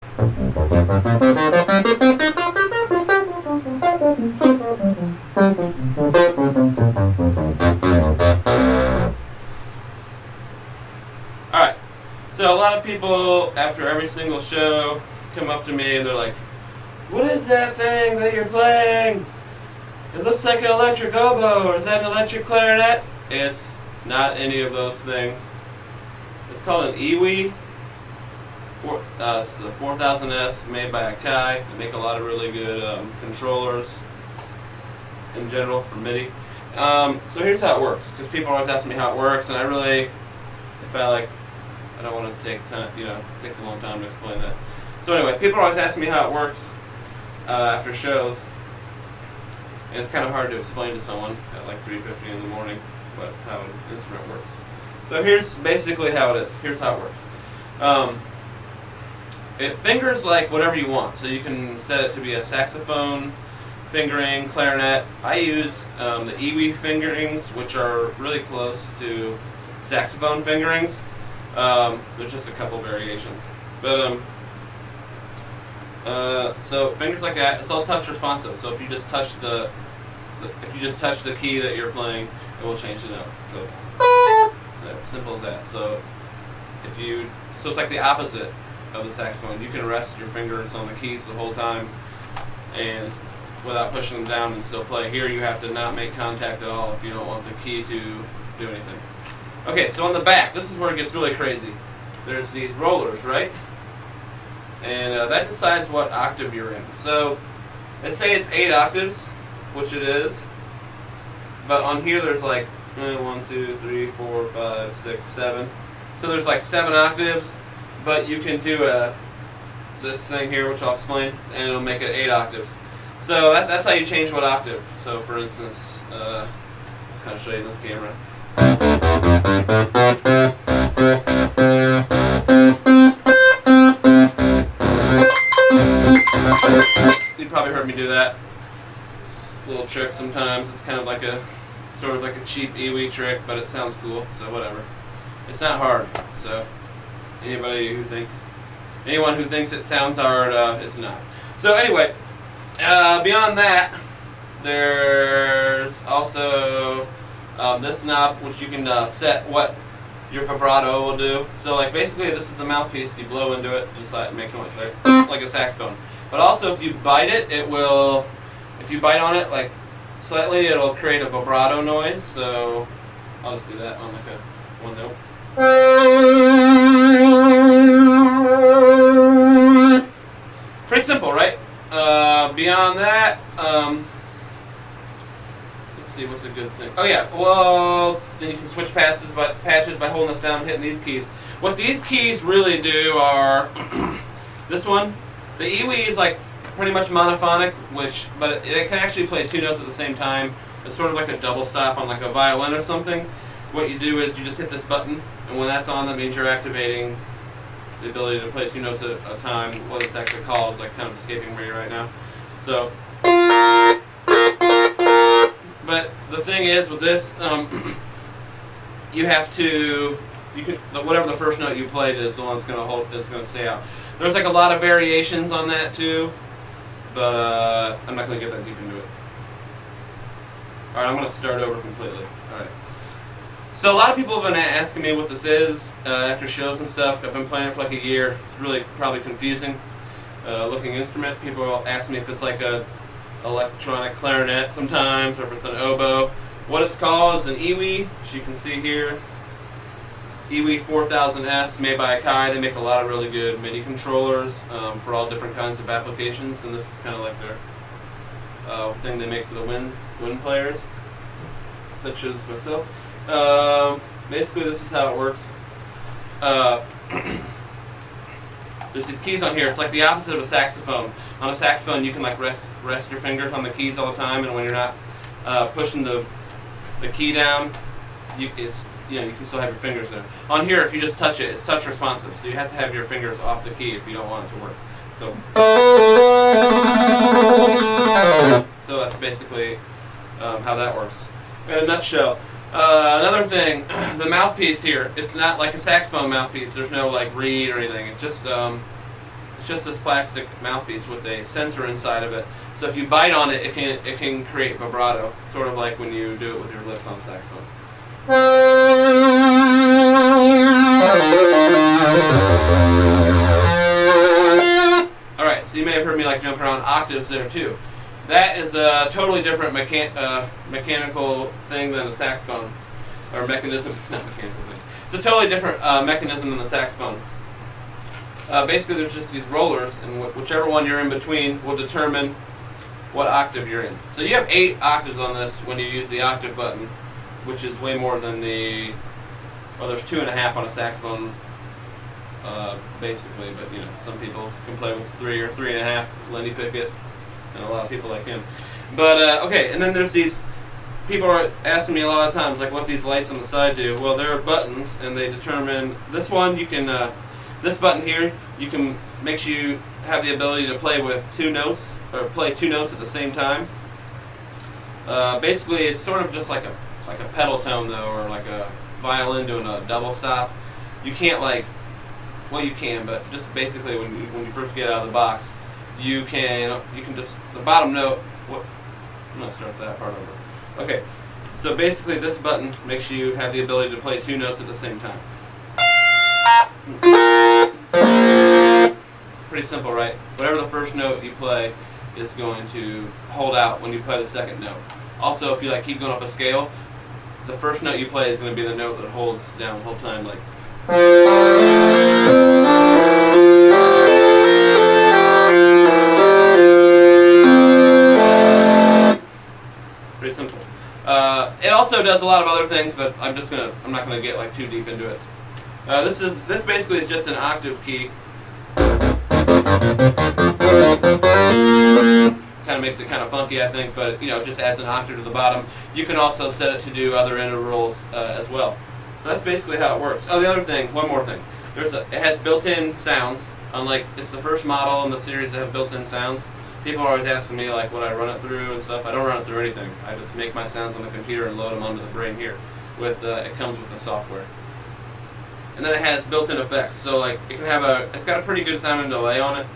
Alright, so a lot of people after every single show come up to me and they're like, "What is that thing that you're playing? It looks like an electric oboe, or is that an electric clarinet?" It's not any of those things. It's called an Ewi. It's the 4000S, made by Akai. They make a lot of really good controllers in general for MIDI. So here's how it works, because people always ask me how it works, and I don't want to take time, it takes a long time to explain that. So anyway, people always ask me how it works after shows, and it's kind of hard to explain to someone at like 3:50 in the morning how an instrument works. So here's basically how it is. Here's how it works. It fingers like whatever you want, so you can set it to be a saxophone fingering, clarinet. I use the Ewi fingerings, which are really close to saxophone fingerings. There's just a couple variations, but so fingers like that. It's all touch responsive. So if you just touch the key that you're playing, it will change the note. So simple as that. So it's like the opposite of the saxophone. You can rest your fingers on the keys the whole time, and without pushing them down and still play. Here you have to not make contact at all if you don't want the key to do anything. Okay, so on the back, this is where it gets really crazy. There's these rollers, right? And that decides what octave you're in. So let's say it's 8 octaves, which it is. But on here there's like 1, 2, 3, 4, 5, 6, 7. So there's like 7 octaves, but you can do this thing here, which I'll explain, and it'll make it 8 octaves. So that's how you change what octave. So for instance, I'll kind of show you in this camera. You probably heard me do that. It's a little trick sometimes. It's kind of like sort of like a cheap Ewi trick, but it sounds cool, so whatever. It's not hard, so anyone who thinks it sounds hard, it's not. So anyway, beyond that, there's also this knob, which you can set what your vibrato will do. So like basically this is the mouthpiece, you blow into it, just like it makes noise, right? Like a saxophone. But also if you bite it, if you bite on it like slightly, it'll create a vibrato noise. So I'll just do that on like one note. Pretty simple, right? Beyond that, let's see, what's a good thing? Oh yeah, well, then you can switch patches by holding this down and hitting these keys. What these keys really do are, this one, the Ewi is like pretty much monophonic, but it can actually play 2 notes at the same time. It's sort of like a double stop on like a violin or something. What you do is you just hit this button, and when that's on, that means you're activating the ability to play 2 notes at a time. What it's actually called is like kind of escaping me right now. So, but the thing is with this, whatever the first note you played is the one that's going to stay out. There's like a lot of variations on that too, but I'm not going to get that deep into it. Alright, I'm going to start over completely. Alright. So a lot of people have been asking me what this is after shows and stuff. I've been playing it for like a year. It's really probably confusing looking instrument. People will ask me if it's like a electronic clarinet sometimes, or if it's an oboe. What it's called is an Ewi, which you can see here. Ewi 4000S, made by Akai. They make a lot of really good MIDI controllers for all different kinds of applications, and this is kind of like their thing they make for the wind players, such as myself. Basically, this is how it works. There's these keys on here. It's like the opposite of a saxophone. On a saxophone, you can like rest your fingers on the keys all the time, and when you're not pushing the key down, you can still have your fingers there. On here, if you just touch it, it's touch responsive, so you have to have your fingers off the key if you don't want it to work. So that's basically how that works in a nutshell. Another thing, the mouthpiece here, it's not like a saxophone mouthpiece. There's no like reed or anything. It's just It's just this plastic mouthpiece with a sensor inside of it. So if you bite on it, it can create vibrato, sort of like when you do it with your lips on a saxophone. All right, so you may have heard me like jump around octaves there too. That is a totally different mechanical thing than a saxophone, or mechanism, not mechanical thing. It's a totally different mechanism than the saxophone. Basically, there's just these rollers, and whichever one you're in between will determine what octave you're in. So you have 8 octaves on this when you use the octave button, which is way more than the, well, there's 2.5 on a saxophone, basically, but you know, some people can play with 3 or 3.5, Lenny Pickett, and a lot of people like him. But, okay, and then there's these, people are asking me a lot of times, like, what these lights on the side do. Well, there are buttons, and they determine, this one you can, this button here, you can, makes you have the ability to play with 2 notes, or play 2 notes at the same time. Basically, it's sort of just like a pedal tone, though, or like a violin doing a double stop. You can't, like, well, you can, but just basically when you first get out of the box, you can just, the bottom note, I'm going to start that part over. Okay, so basically this button makes you have the ability to play 2 notes at the same time. Pretty simple, right? Whatever the first note you play is going to hold out when you play the second note. Also, if you like keep going up a scale, the first note you play is going to be the note that holds down the whole time, like. Pretty simple. It also does a lot of other things, but I'm not gonna get like too deep into it. This basically is just an octave key. Kind of makes it kind of funky, I think, but you know, it just adds an octave to the bottom. You can also set it to do other intervals as well. So that's basically how it works. Oh, the other thing, one more thing. It has built-in sounds. Unlike, it's the first model in the series that have built-in sounds. People are always asking me like what I run it through and stuff. I don't run it through anything. I just make my sounds on the computer and load them onto the brain here. It comes with the software. And then it has built-in effects. So like it can have it's got a pretty good sound and delay on it.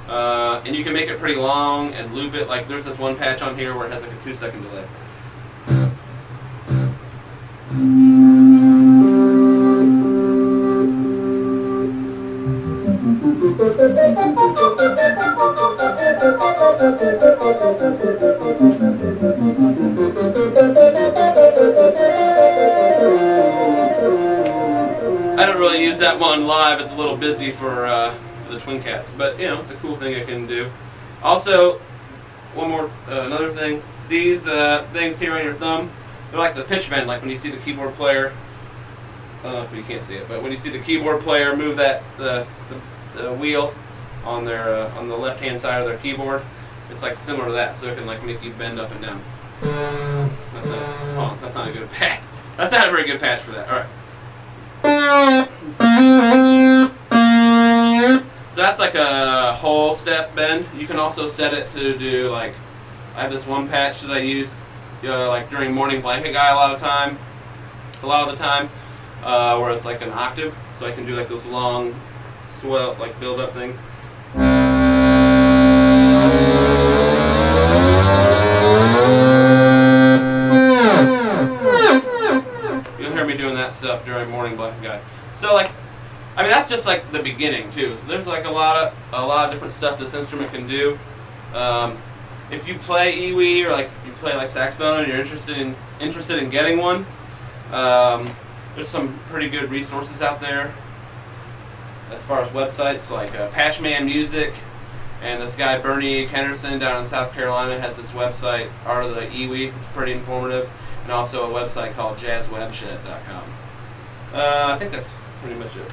And you can make it pretty long and loop it. Like there's this one patch on here where it has like a 2-second delay. I don't really use that one live. It's a little busy for the Twin Cats, but you know, it's a cool thing I can do. Also, one more, another thing. These things here on your thumb, they're like the pitch bend. Like when you see the keyboard player, you can't see it, but when you see the keyboard player move the wheel on the left hand side of their keyboard, it's like similar to that. So it can like make you bend up and down. That's not a good patch. That's not a very good patch for that. All right. So that's like a whole step bend. You can also set it to do like, I have this one patch that I use like during morning blanket guy a lot of the time, where it's like an octave, so I can do like those long swell, like build up things. You'll hear me doing that stuff during morning blanket guy. So like, I mean, that's just like the beginning too. So there's like a lot of different stuff this instrument can do. If you play Ewi or like you play like saxophone and you're interested in getting one, there's some pretty good resources out there as far as websites like Patchman Music, and this guy Bernie Henderson down in South Carolina has this website, Art of the Ewi. It's pretty informative, and also a website called jazzwebshed.com. I think that's pretty much it.